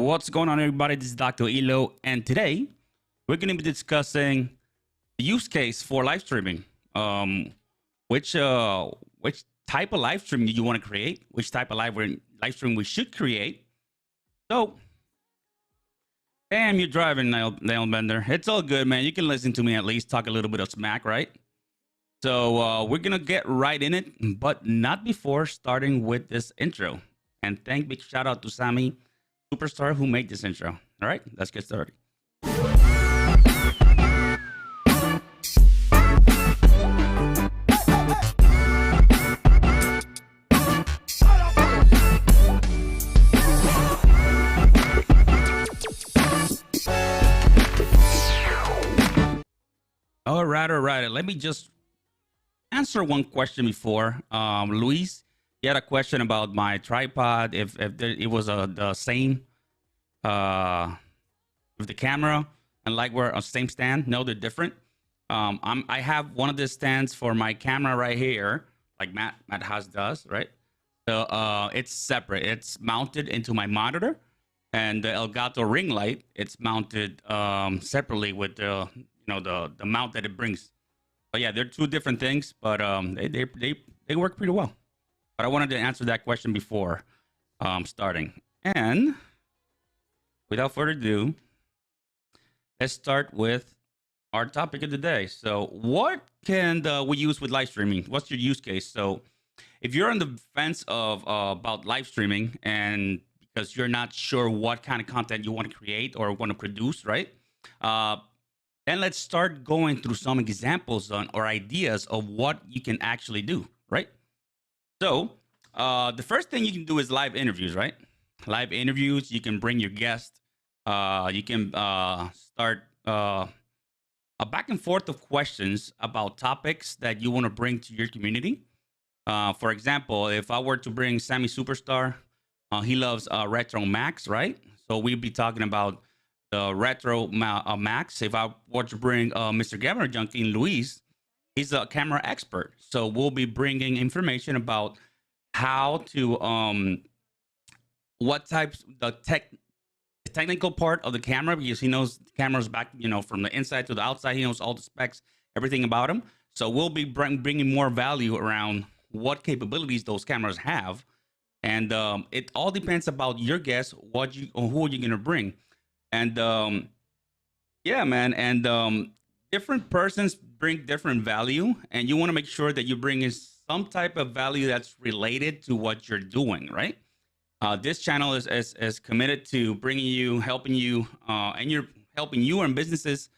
What's going on, everybody? This is Dr. Elo, and today we're going to be discussing the use case for live streaming. Which type of live stream do you want to create? Which type of live stream we should create? So, damn, you're driving, Nail Bender. It's all good, man. You can listen to me at least talk a little bit of smack, right? So we're gonna get right in it, but not before starting with this intro. And big shout out to Sammy Superstar who made this intro. All right, let's get started. All right. Let me just answer one question before. Luis, you had a question about my tripod, if it was the same with the camera and like we're on same stand. No, they're different. I have one of the stands for my camera right here, like Matt Haas does, right? So it's separate. It's mounted into my monitor, and the Elgato ring light, it's mounted separately with the the mount that it brings. But yeah, they're two different things, but they work pretty well. But I wanted to answer that question before starting. And without further ado, let's start with our topic of the day. So what can we use with live streaming? What's your use case? So if you're on the fence of about live streaming, and because you're not sure what kind of content you want to create or want to produce, right? Then let's start going through some examples or ideas of what you can actually do, right? So the first thing you can do is live interviews, right? Live interviews, you can bring your guest. You can start a back and forth of questions about topics that you want to bring to your community. For example, if I were to bring Sammy Superstar, he loves retro Macs, right? So we'd be talking about the retro Macs. If I were to bring Mr. Gamer Junkie Luis, he's a camera expert. So we'll be bringing information about how to, what types, the technical part of the camera, because he knows the camera's back, from the inside to the outside. He knows all the specs, everything about them. So we'll be bringing more value around what capabilities those cameras have. And it all depends about your guess, who are you going to bring. And yeah, man. And different persons bring different value, and you want to make sure that you bring in some type of value that's related to what you're doing, right? This channel is committed to bringing you, helping you, and you're helping you and businesses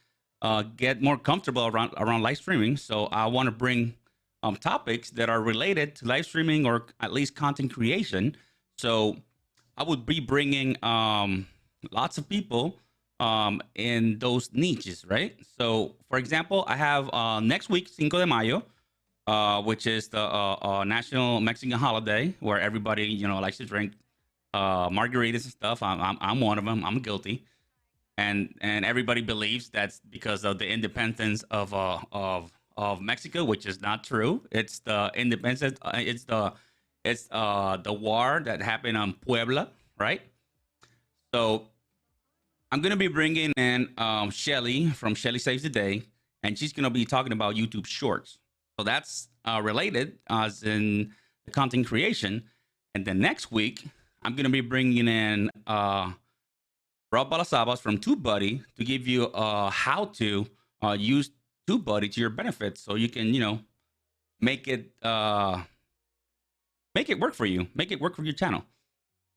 get more comfortable around live streaming. So I want to bring topics that are related to live streaming or at least content creation. So I would be bringing lots of people in those niches, right? So, for example, I have next week, Cinco de Mayo, which is the national Mexican holiday where everybody, likes to drink margaritas and stuff. I'm one of them. I'm guilty, and everybody believes that's because of the independence of Mexico, which is not true. It's the independence. It's the war that happened on Puebla, right? So I'm going to be bringing in Shelly from Shelly Saves the Day, and she's going to be talking about YouTube Shorts. So that's related as in the content creation. And then next week, I'm going to be bringing in Rob Balasabas from TubeBuddy to give you how to use TubeBuddy to your benefit, so you can, make it work for you, make it work for your channel.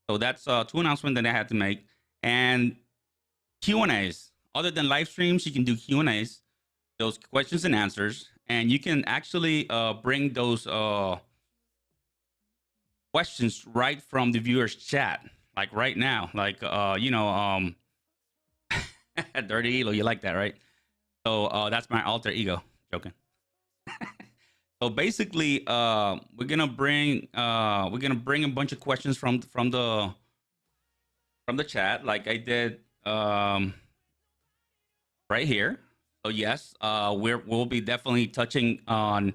So that's two announcements that I had to make. And Q&As. Other than live streams, you can do Q&As, those questions and answers, and you can actually bring those questions right from the viewer's chat, like right now, like Dirty Elo, you like that, right? So that's my alter ego. Joking. So basically, we're gonna bring a bunch of questions from the chat, like I did right here. So yes, we'll be definitely touching on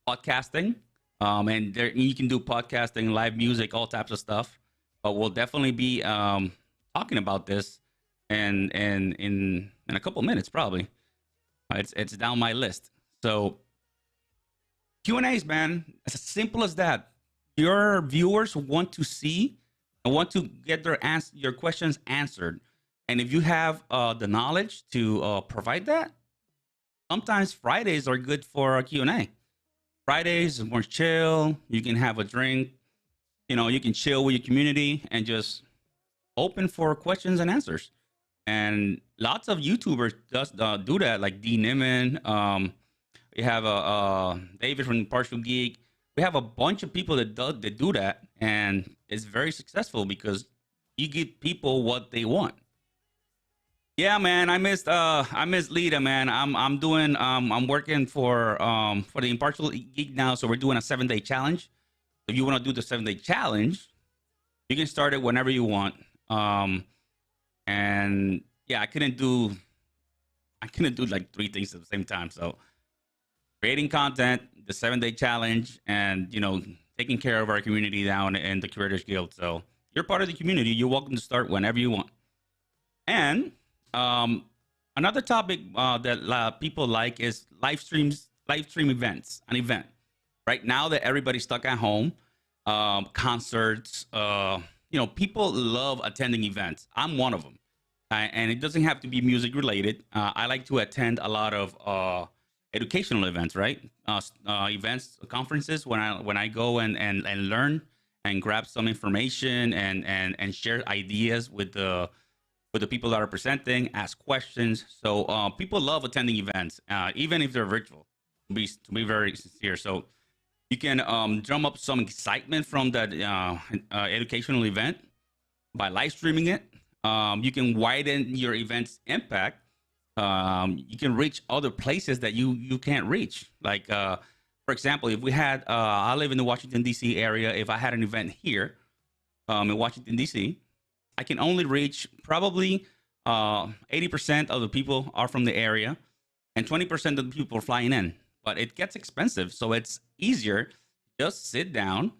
podcasting, and there you can do podcasting, live music, all types of stuff. But we'll definitely be talking about this in a couple minutes probably. It's down my list. So Q&As, man, it's as simple as that. Your viewers want to see and want to get your questions answered. And if you have the knowledge to provide that, sometimes Fridays are good for a Q&A. Fridays is more chill. You can have a drink. You can chill with your community and just open for questions and answers. And lots of YouTubers just do that, like D Niman. We have David from Partial Geek. We have a bunch of people that do that, and it's very successful because you give people what they want. Yeah, man, I missed Lita, man. I'm working for the Impartial Geek now, so we're doing a 7-day challenge. If you want to do the 7-day challenge, you can start it whenever you want. And yeah, I couldn't do like 3 things at the same time. So creating content, the 7-day challenge, and taking care of our community down in the Creators Guild. So you're part of the community. You're welcome to start whenever you want. And another topic that people like is live stream events, an event. Right now that everybody's stuck at home, concerts, people love attending events. I'm one of them. And it doesn't have to be music related. I like to attend a lot of educational events, right? Events, conferences, when I go and learn and grab some information and share ideas with the people that are presenting, ask questions. So people love attending events, even if they're virtual, to be very sincere. So you can drum up some excitement from that educational event by live streaming it. You can widen your event's impact. You can reach other places that you can't reach. Like, for example, if we had, I live in the Washington, D.C. area. If I had an event here in Washington, D.C., I can only reach probably 80% of the people are from the area and 20% of the people are flying in. But it gets expensive, so it's easier. Just sit down,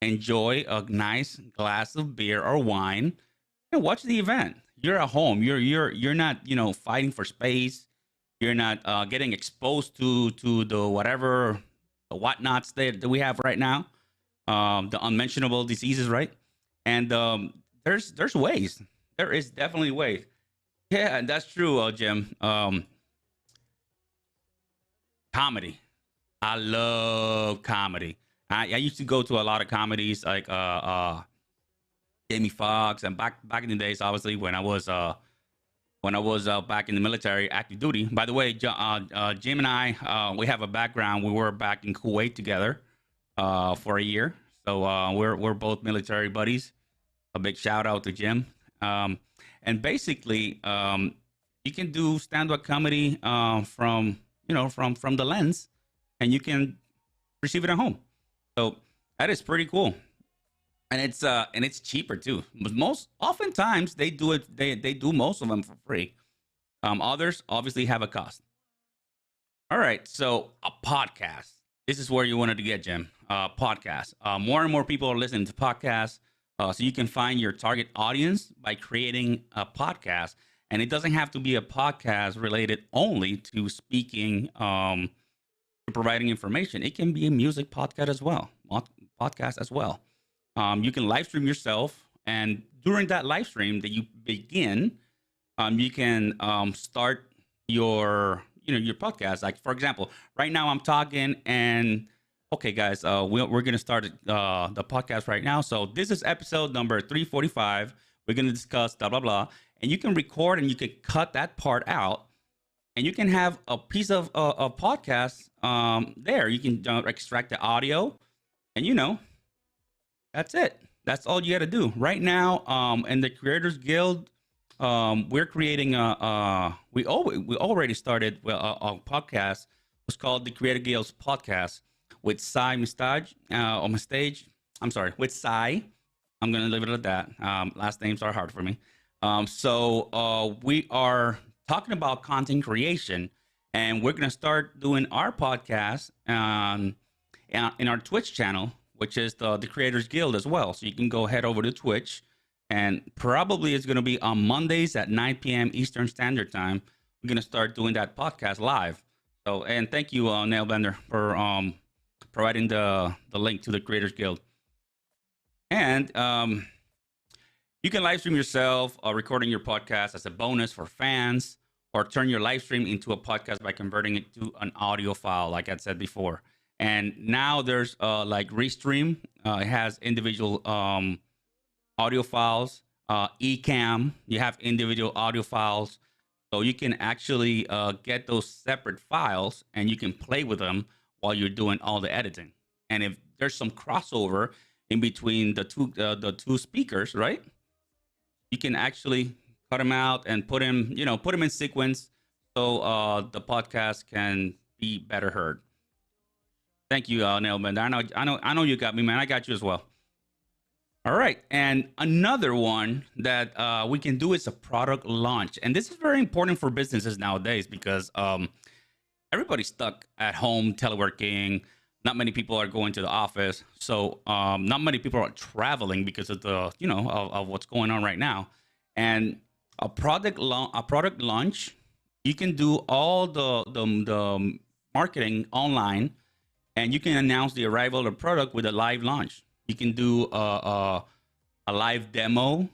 enjoy a nice glass of beer or wine, and watch the event. You're at home. You're not fighting for space. You're not getting exposed to the whatever the whatnots that we have right now, the unmentionable diseases, right? And there's ways. There is definitely ways. Yeah, that's true, Jim. Comedy. I love comedy. I used to go to a lot of comedies like Jamie Foxx, and back in the days, obviously when I was back in the military, active duty. By the way, Jim and I, we have a background. We were back in Kuwait together for a year, so we're both military buddies. A big shout out to Jim. And basically, you can do stand-up comedy from the lens, and you can receive it at home. So that is pretty cool. And it's cheaper too. Oftentimes they do it. They do most of them for free. Others obviously have a cost. All right, so a podcast. This is where you wanted to get, Jim. Podcast. More and more people are listening to podcasts. So you can find your target audience by creating a podcast, and it doesn't have to be a podcast related only to speaking, to providing information. It can be a music podcast as well. You can live stream yourself, and during that live stream that you begin, you can start your podcast. Like, for example, right now I'm talking, and okay, guys, we're gonna start the podcast right now. So this is episode number 345. We're gonna discuss blah blah blah, and you can record and you can cut that part out, and you can have a piece of a podcast there. You can extract the audio, and that's it. That's all you got to do right now. In the Creators Guild, we're creating we already started a podcast. It's called the Creator Guild's podcast with Sai Mistaj on my stage. I'm sorry, with Sai. I'm gonna leave it at that. Last names are hard for me. So we are talking about content creation, and we're gonna start doing our podcast in our Twitch channel, which is the Creators Guild as well. So you can go head over to Twitch And probably it's going to be on Mondays at 9 p.m. Eastern Standard Time. We're going to start doing that podcast live. So, and thank you, Nailbender, for providing the link to the Creators Guild. And you can live stream yourself, recording your podcast as a bonus for fans, or turn your live stream into a podcast by converting it to an audio file, like I said before. And now there's like Restream. It has individual audio files. Ecamm, you have individual audio files. So you can actually get those separate files and you can play with them while you're doing all the editing. And if there's some crossover in between the two speakers, right? You can actually cut them out and put them in sequence so the podcast can be better heard. Thank you, Nailbender. I know you got me, man. I got you as well. All right, and another one that we can do is a product launch, and this is very important for businesses nowadays because everybody's stuck at home teleworking. Not many people are going to the office, so not many people are traveling because of the of what's going on right now. And a product launch, you can do all the marketing online, and you can announce the arrival of the product with a live launch. You can do a live demo.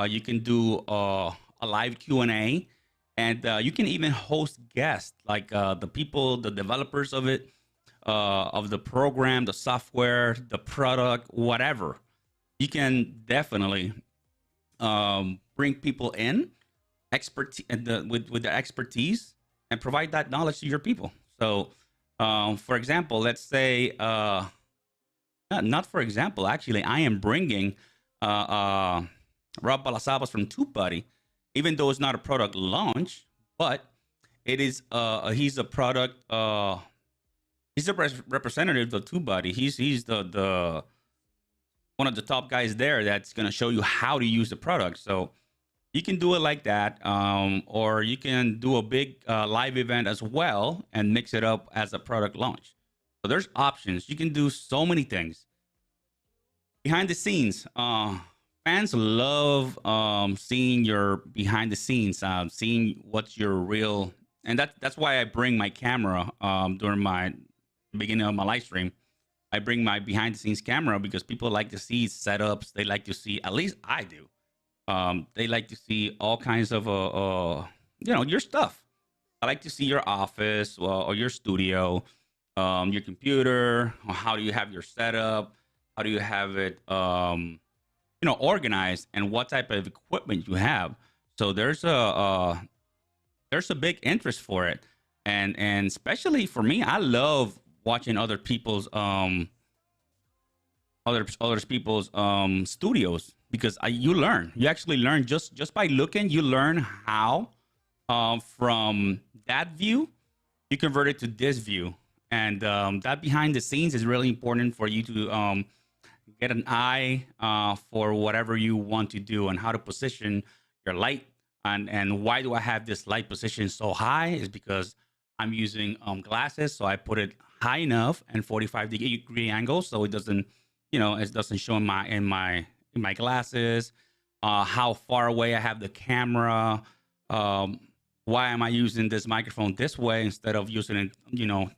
You can do a live Q&A, and you can even host guests like the developers of it, of the program, the software, the product, whatever. You can definitely bring people in, with their expertise, and provide that knowledge to your people. So, for example, let's say. Not for example, actually, I am bringing Rob Balasabas from TubeBuddy, even though it's not a product launch, but it is. He's a product. He's a representative of TubeBuddy. He's the one of the top guys there that's going to show you how to use the product. So you can do it like that, or you can do a big live event as well and mix it up as a product launch. So there's options. You can do so many things. Behind the scenes, fans love seeing your behind the scenes, seeing what's your real, and that's why I bring my camera during my beginning of my live stream. I bring my behind the scenes camera because people like to see setups. They like to see, at least I do. They like to see all kinds of your stuff. I like to see your office or your studio. Your computer, or how do you have your setup? How do you have it, organized, and what type of equipment you have? So there's a big interest for it, and especially for me, I love watching other people's studios because you actually learn just by looking. You learn how from that view you convert it to this view. And that behind the scenes is really important for you to get an eye for whatever you want to do and how to position your light. And why do I have this light position so high is because I'm using glasses. So I put it high enough and 45-degree angle so it doesn't, it doesn't show in my glasses. How far away I have the camera. Why am I using this microphone this way instead of using it,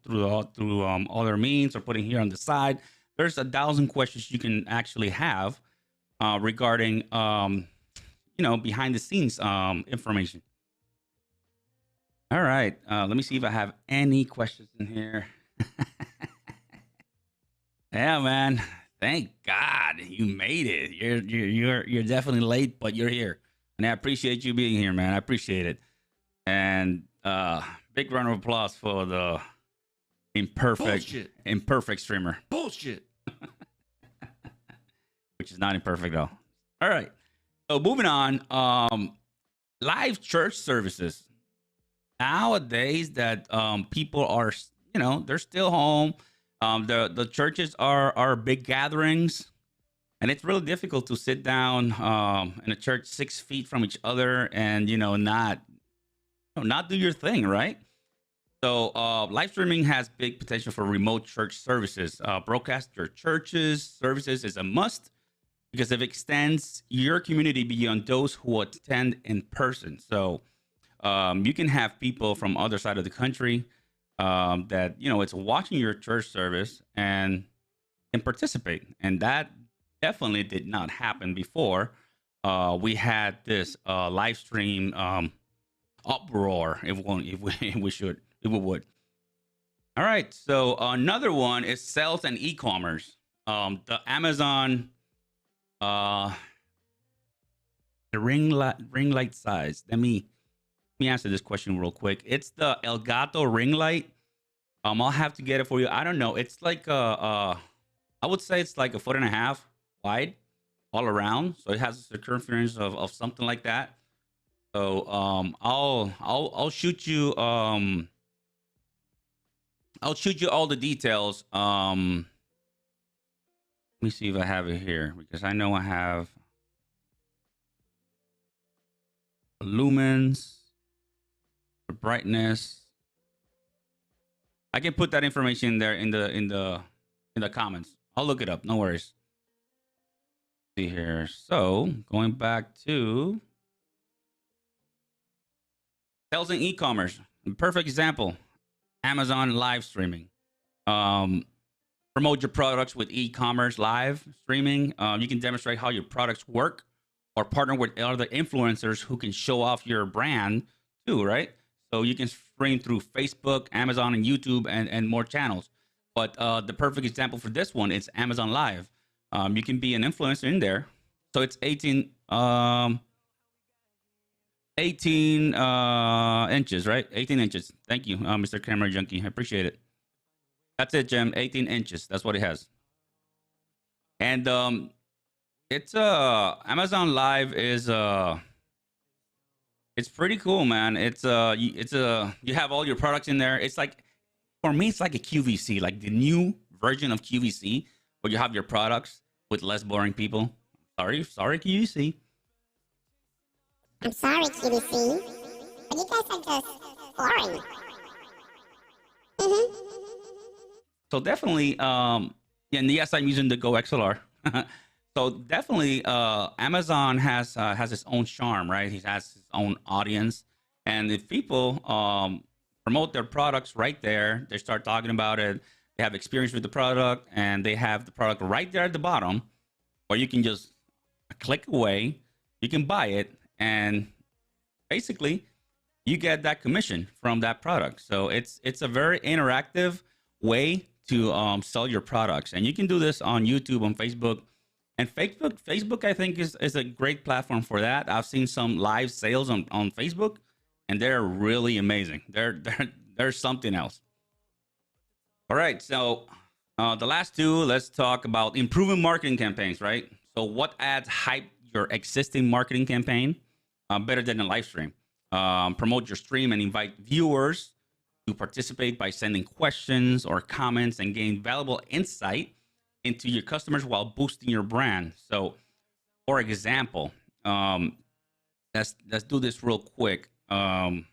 through other means or putting here on the side? There's 1,000 questions you can actually have regarding, behind the scenes information. All right, let me see if I have any questions in here. Yeah, man. Thank God you made it. You're definitely late, but you're here, and I appreciate you being here, man. I appreciate it. And big round of applause for the imperfect streamer. Bullshit. Which is not imperfect though. All right. So moving on. Live church services. Nowadays that people are, they're still home. The churches are big gatherings, and it's really difficult to sit down in a church 6 feet from each other and not do your thing, right? So live streaming has big potential for remote church services. Broadcast your church's services is a must because it extends your community beyond those who attend in person. So you can have people from other side of the country that it's watching your church service and can participate, and that definitely did not happen before. We had this live stream uproar, if we should, if we would. All right, so another one is sales and e-commerce. The Amazon, the ring light size. Let me answer this question real quick. It's the Elgato ring light. I'll have to get it for you. I don't know. It's like I would say it's like 1.5 feet wide all around. So it has a circumference of something like that. So I'll shoot you I'll shoot you all the details. Let me see if I have it here, because I know I have lumens, the brightness. I can put that information in there in the comments. I'll look it up. No worries. See here. So going back to sales and e-commerce, perfect example. Amazon live streaming. Promote your products with e-commerce live streaming. You can demonstrate how your products work, or partner with other influencers who can show off your brand too, right? So you can stream through Facebook, Amazon, and YouTube, and more channels. But the perfect example for this one is Amazon Live. You can be an influencer in there. So it's 18 inches, right? 18 inches. Thank you, Mr. Camera Junkie. I appreciate it. That's it, Jim. 18 inches. That's what it has. And it's Amazon Live is it's pretty cool, man. You have all your products in there. It's like, for me, it's like a QVC, like the new version of QVC, where you have your products with less boring people. Sorry, QVC. I'm sorry, QVC, but you guys are just boring. So definitely, and yes, I'm using the Go XLR. So definitely, Amazon has its own charm, right? He has his own audience, and if people promote their products right there, they start talking about it, they have experience with the product, and they have the product right there at the bottom, or you can just click away, you can buy it, and basically you get that commission from that product. So it's a very interactive way to sell your products, and you can do this on YouTube, on Facebook. And Facebook I think is a great platform for that. I've seen some live sales on Facebook, and they're really amazing. They're something else. All right, so the last two, let's talk about improving marketing campaigns, right? So what ads hype your existing marketing campaign better than a live stream? Promote your stream and invite viewers to participate by sending questions or comments, and gain valuable insight into your customers while boosting your brand. So, for example, let's do this real quick. I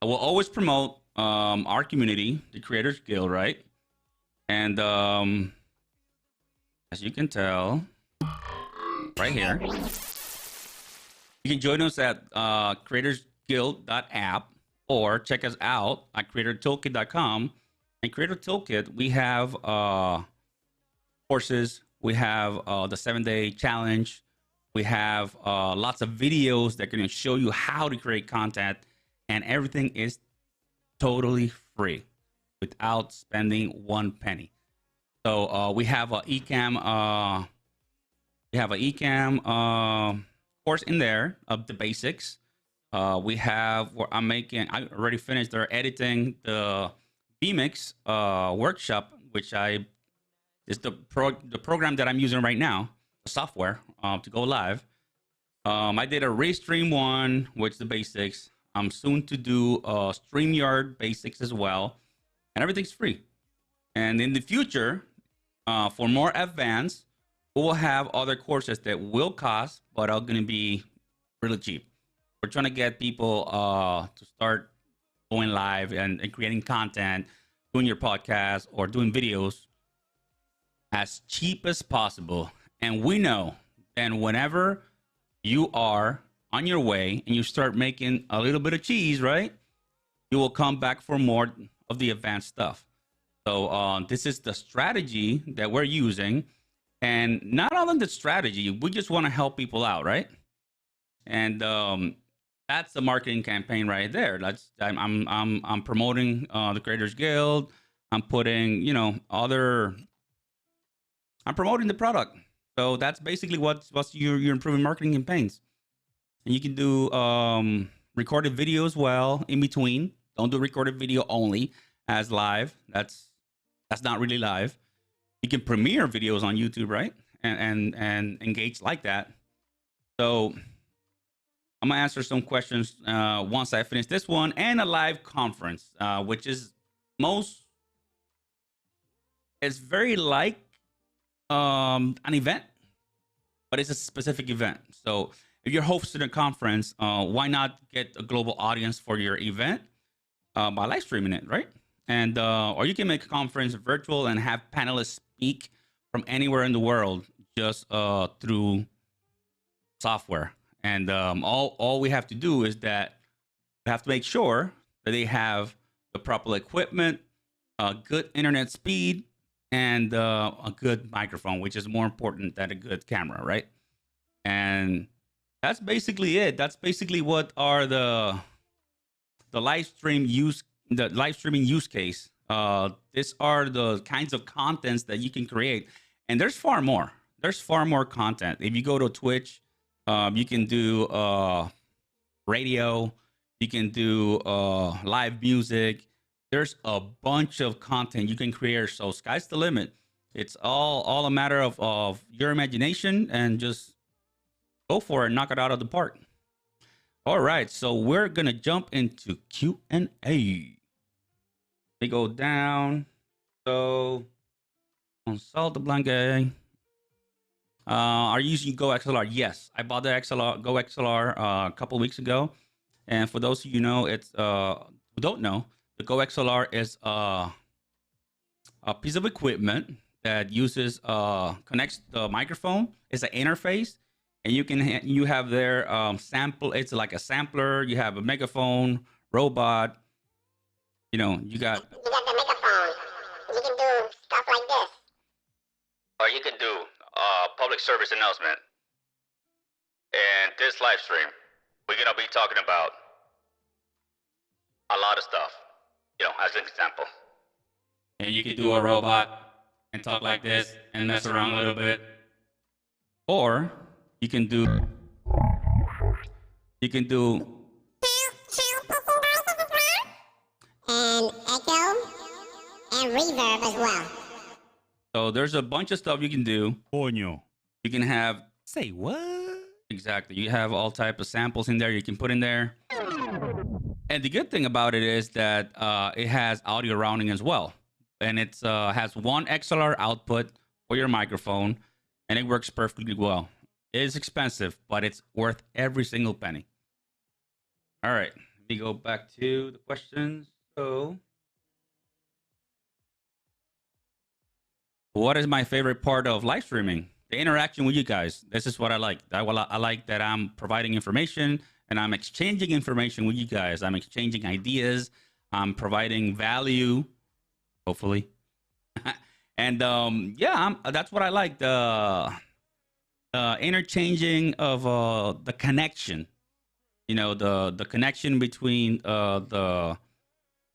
will always promote our community, the Creators Guild, right? And as you can tell, right here, you can join us at creatorsguild.app, or check us out at creatortoolkit.com. And Creator Toolkit, we have courses, we have the 7-day challenge, we have lots of videos that are going to show you how to create content, and everything is totally free without spending 1 penny. So we have an eCam course in there of the basics. We have where I already finished their editing the vMix workshop, which is the program that I'm using right now, the software to go live. I did a Restream one, which is the basics. I'm soon to do StreamYard basics as well, and everything's free. And in the future, for more advanced, we will have other courses that will cost, but are going to be really cheap. We're trying to get people to start going live and creating content, doing your podcast or doing videos as cheap as possible. And we know, and whenever you are on your way and you start making a little bit of cheese, right? You will come back for more of the advanced stuff. So this is the strategy that we're using, and not only the strategy, we just want to help people out, right? And that's the marketing campaign right there. I'm promoting the Creators Guild. I'm putting, you know, I'm promoting the product. So that's basically what's your improving marketing campaigns. And you can do recorded video as well in between. Don't do recorded video only as live. That's not really live. You can premiere videos on YouTube, right? And engage like that. So I'm gonna answer some questions once I finish this one, and a live conference, which is it's very like an event, but it's a specific event. So if you're hosting a conference, why not get a global audience for your event by live streaming it, right? And or you can make a conference virtual and have panelists speak from anywhere in the world just through software. And all we have to do is that we have to make sure that they have the proper equipment, good internet speed, and a good microphone, which is more important than a good camera, right? And that's basically it. That's basically what are the live streaming use case. These are the kinds of contents that you can create, and there's far more. There's far more content. If you go to Twitch, you can do radio, you can do live music. There's a bunch of content you can create. So sky's the limit. It's all a matter of your imagination, and just go for it, knock it out of the park. All right, so we're gonna jump into Q&A. They go down. So consult the blanket. Are you using Go XLR? Yes, I bought the Go XLR a couple weeks ago. And for those of you know, who don't know, the Go XLR is a piece of equipment that connects the microphone. It's an interface, and you have their sample. It's like a sampler. You have a megaphone, robot. You know, you got the megaphone. You can do stuff like this, or you can do public service announcement. And this live stream, we're gonna be talking about a lot of stuff, you know, as an example. And you can do a robot and talk like this and mess around a little bit. Or you can do and echo and reverb as well. So there's a bunch of stuff you can do. Coño. You can have, say what? Exactly. You have all type of samples in there you can put in there. And the good thing about it is that it has audio rounding as well. And it has one XLR output for your microphone, and it works perfectly well. It is expensive, but it's worth every single penny. All right, let me go back to the questions. So, what is my favorite part of live streaming? The interaction with you guys. This is what I like. I like that I'm providing information and I'm exchanging information with you guys. I'm exchanging ideas. I'm providing value, hopefully. And yeah, that's what I like. The interchanging of the connection. You know, the connection between the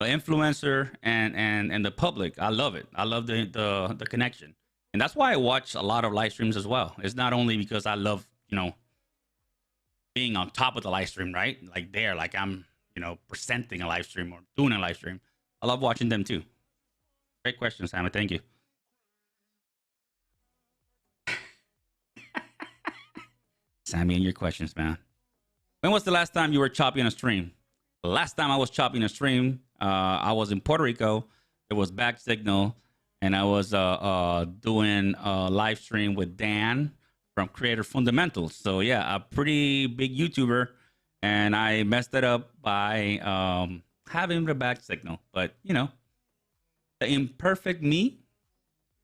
influencer and the public. I love it. I love the connection. And that's why I watch a lot of live streams as well. It's not only because I love, you know, being on top of the live stream, right? Like I'm, you know, presenting a live stream or doing a live stream. I love watching them too. Great question, Sammy. Thank you. Sammy and your questions, man. When was the last time you were chopping a stream? The last time I was chopping a stream, I was in Puerto Rico. It was bad signal. And I was doing a live stream with Dan from Creator Fundamentals. So yeah, a pretty big YouTuber, and I messed it up by having the bad signal. But you know, the imperfect me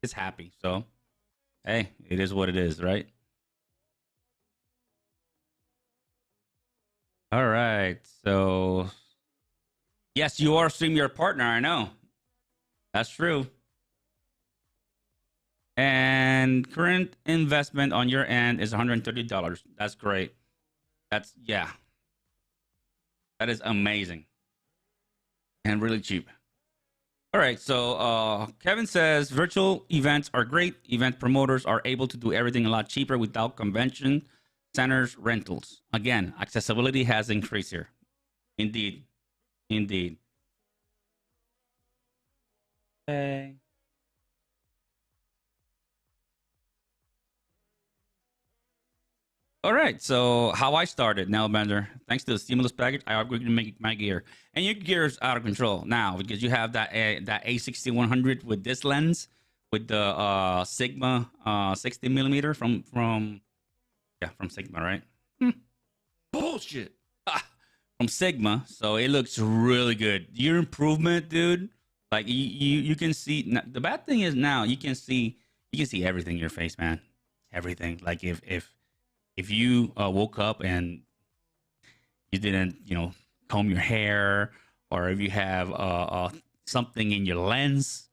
is happy. So Hey, it is what it is, right? All right. So, yes, you are StreamYard partner. I know. That's true. And current investment on your end is $130. That's great. That's, yeah. That is amazing. And really cheap. All right. So, Kevin says virtual events are great. Event promoters are able to do everything a lot cheaper without convention centers rentals. Again, accessibility has increased here. Indeed. Indeed. Okay. All right. So how I started now, Bender. Thanks to the stimulus package, I upgraded to make my gear, and your gear is out of control now because you have that that A6100 with this lens, with the Sigma 60 millimeter from Sigma, right? Bullshit. From Sigma, so it looks really good. Your improvement, dude. Like you can see. The bad thing is now you can see everything in your face, man. Everything. Like if you woke up and you didn't, comb your hair, or if you have something in your lens,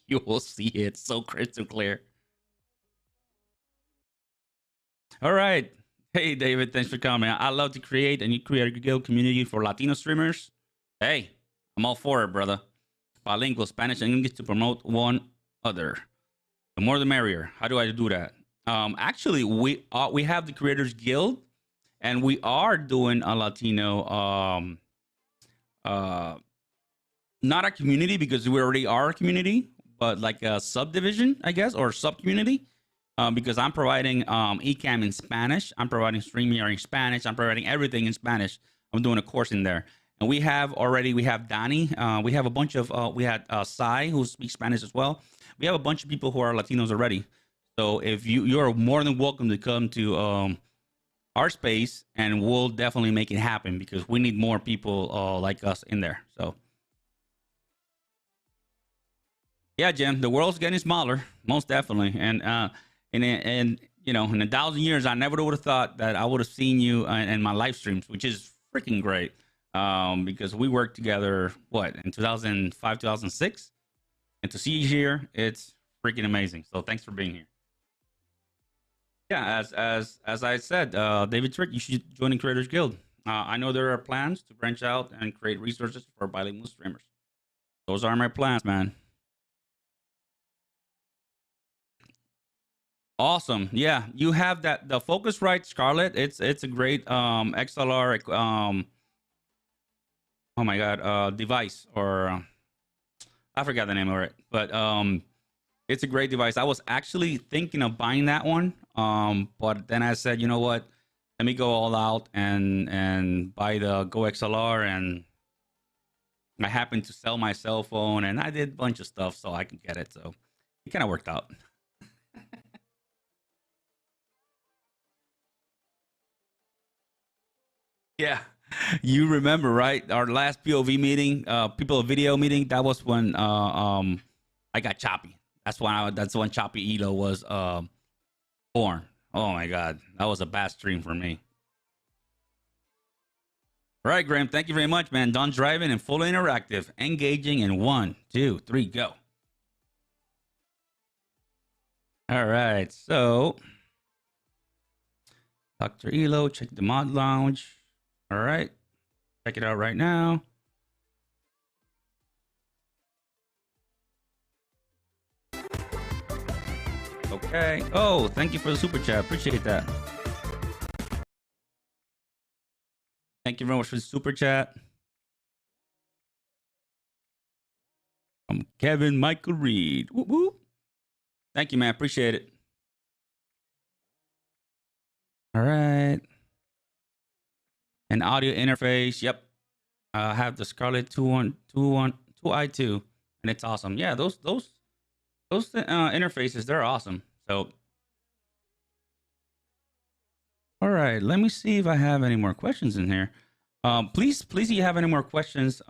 you will see it so crystal clear. All right. Hey, David, thanks for coming. I love to create a new creator guild community for Latino streamers. Hey, I'm all for it, brother. Bilingual Spanish and English to promote one other. The more the merrier. How do I do that? Actually, we have the Creators Guild, and we are doing a Latino, not a community because we already are a community, but like a subdivision, I guess, or sub community. Because I'm providing eCam in Spanish, I'm providing StreamYard in Spanish, I'm providing everything in Spanish. I'm doing a course in there, and we have Donnie, we have a bunch of we had Sai, who speaks Spanish as well. We have a bunch of people who are Latinos already. So if you're more than welcome to come to our space, and we'll definitely make it happen because we need more people like us in there. So yeah, Jim, the world's getting smaller, most definitely, and in 1,000 years, I never would have thought that I would have seen you in my live streams, which is freaking great. Because we worked together, in 2005, 2006, and to see you here, it's freaking amazing. So thanks for being here. Yeah, as I said, David Trick, you should join the Creators Guild. I know there are plans to branch out and create resources for bilingual streamers. Those are my plans, man. Awesome. Yeah, you have the Focusrite Scarlett. It's a great XLR oh my god, device, or I forgot the name of it, but it's a great device. I was actually thinking of buying that one, but then I said, you know what, let me go all out and buy the Go XLR, and I happened to sell my cell phone, and I did a bunch of stuff so I can get it, so it kind of worked out. Yeah, you remember, right? Our last POV meeting, people video meeting. That was when I got choppy. That's when Choppy Elo was born. Oh my god, that was a bad stream for me. All right, Graham, thank you very much, man. Done driving and fully interactive, engaging in 1, 2, 3, go. All right, so Dr. Elo, check the mod lounge. All right, check it out right now. Okay. Oh, thank you for the super chat. Appreciate that. Thank you very much for the super chat. From Kevin Michael Reed. Whoop, whoop. Thank you, man. Appreciate it. All right. An audio interface. Yep. I have the Scarlett 2i2, and it's awesome. Yeah, those interfaces, they're awesome. So, all right, let me see if I have any more questions in here. Please, if you have any more questions,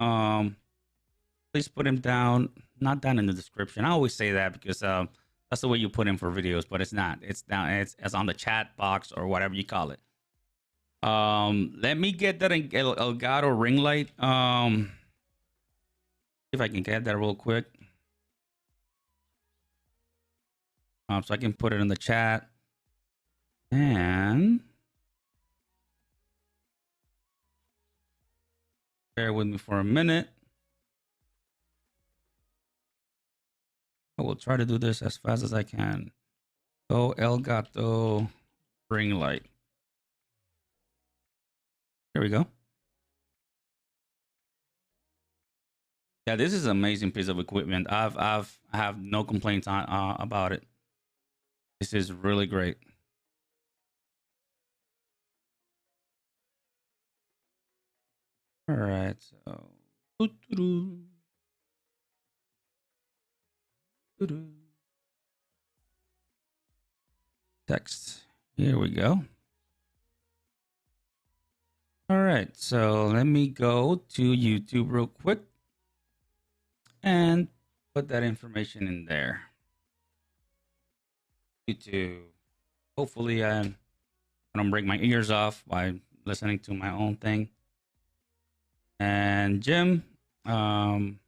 please put them down, not down in the description. I always say that because that's That's the way you put in for videos, but it's not. It's down. It's on the chat box or whatever you call it. Let me get that Elgato ring light. If I can get that real quick. So I can put it in the chat. And bear with me for a minute. I will try to do this as fast as I can. Go Elgato ring light. There we go. Yeah, this is an amazing piece of equipment. I have no complaints on about it. This is really great. All right, so text. Here we go. All right, so let me go to YouTube real quick and put that information in there. YouTube. Hopefully I don't break my ears off by listening to my own thing. And Jim, I'm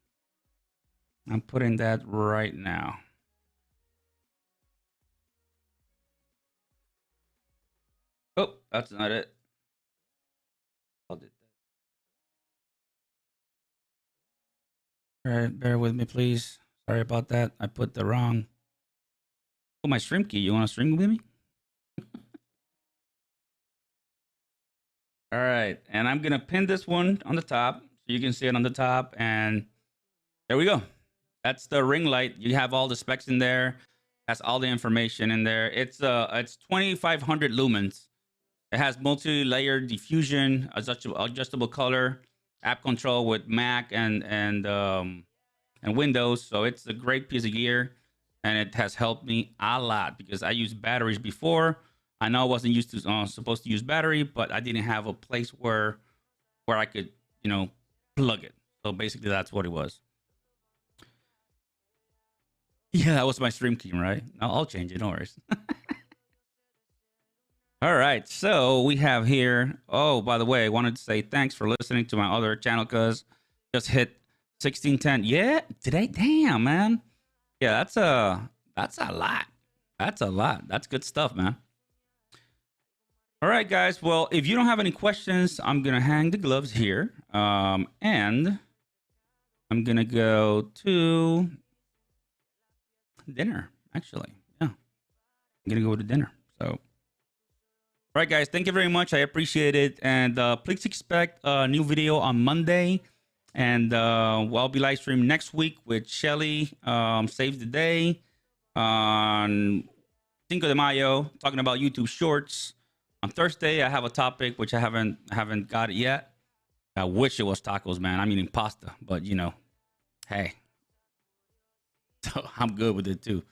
putting that right now. Oh, that's not it. I'll do that. All right, bear with me, please. Sorry about that. I put the wrong. Oh, my stream key. You want to stream with me? All right, and I'm gonna pin this one on the top so you can see it on the top, and there we go. That's the ring light. You have all the specs in there. Has all the information in there. It's 2,500 lumens. It has multi-layer diffusion, adjustable color, app control with Mac and Windows. So it's a great piece of gear, and it has helped me a lot because I used batteries before. I know I wasn't used to supposed to use battery, but I didn't have a place where I could, you know, plug it. So basically, that's what it was. Yeah, that was my stream key, right? I'll change it. No worries. All right, so we have here. Oh, by the way, I wanted to say thanks for listening to my other channel because just hit 1610. Yeah, today. Damn, man. Yeah, that's a lot. That's a lot. That's good stuff, man. All right, guys. Well, if you don't have any questions, I'm gonna hang the gloves here, and I'm gonna go to dinner. Actually, yeah, I'm gonna go to dinner. So, all right, guys. Thank you very much. I appreciate it, and please expect a new video on Monday, and I'll be live streaming next week with Shelly. Saves the day on Cinco de Mayo, talking about YouTube Shorts. On Thursday, I have a topic which I haven't got it yet. I wish it was tacos, man. I'm eating pasta, but you know, hey, so I'm good with it too.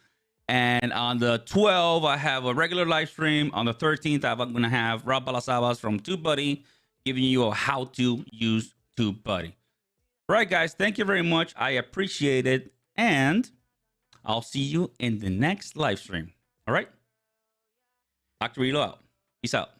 And on the 12th, I have a regular live stream. On the 13th, I'm gonna have Rob Balasabas from TubeBuddy giving you a how to use TubeBuddy. All right, guys, thank you very much. I appreciate it, and I'll see you in the next live stream. All right, Dr. Relo out. Peace out.